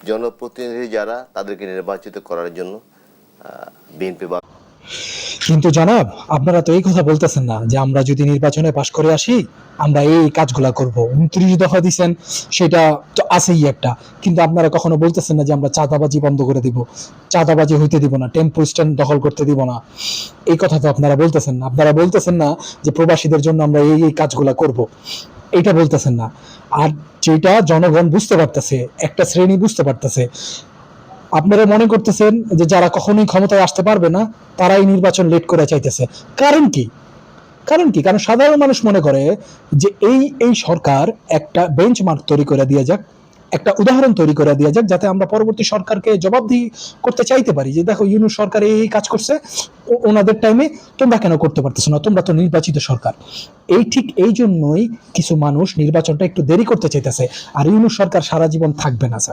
জনপ্রতিনিধি যারা তাদেরকে নির্বাচিত করার জন্য বিএনপি। কিন্তু জনাব, আপনারা তো এই কথা বলতেছেন না যে আমরা যদি নির্বাচনে পাশ করে আসি আমরা এই কাজগুলা করব। 29 দফা দিচ্ছেন, সেটা তো আছেই একটা, কিন্তু আপনারা কখনো বলতেছেন না যে আমরা চাঁদাবাজি বন্ধ করে দিব, চাঁদাবাজি হইতে দিব না, টেম্পো স্ট্যান্ড দখল করতে দিব না। এই কথা তো আপনারা বলতেছেন না। আপনারা বলতেছেন না যে প্রবাসীদের জন্য আমরা এই এই কাজগুলা করব, এইটা বলতেছেন না। আর যেটা জনগণ বুঝতে পারতেছে, একটা শ্রেণী বুঝতে পারতেছে, আপনারা মনে করতেছেন যে যারা কখনোই ক্ষমতায় আসতে পারবে না তারাই নির্বাচন লেট করে চাইতেছে। কারণ কি? কারণ সাধারণ মানুষ মনে করে যে এই সরকার একটা বেঞ্চমার্ক তৈরি করে দিয়ে যাক, একটা উদাহরণ তৈরি করে দিয়ে যাক, যাতে আমরা পরবর্তী সরকারকে জবাবদিহি করতে চাইতে পারি যে দেখো ইউনূস সরকার এই কাজ করছে, ওনাদের টাইমে তোমরা কেন করতে পারতেছো না, তোমরা তো নির্বাচিত সরকার। ঠিক এই জন্যই কিছু মানুষ নির্বাচনটা একটু দেরি করতে চাইতেছে। আর ইউনূস সরকার সারা জীবন থাকবে না স্যার।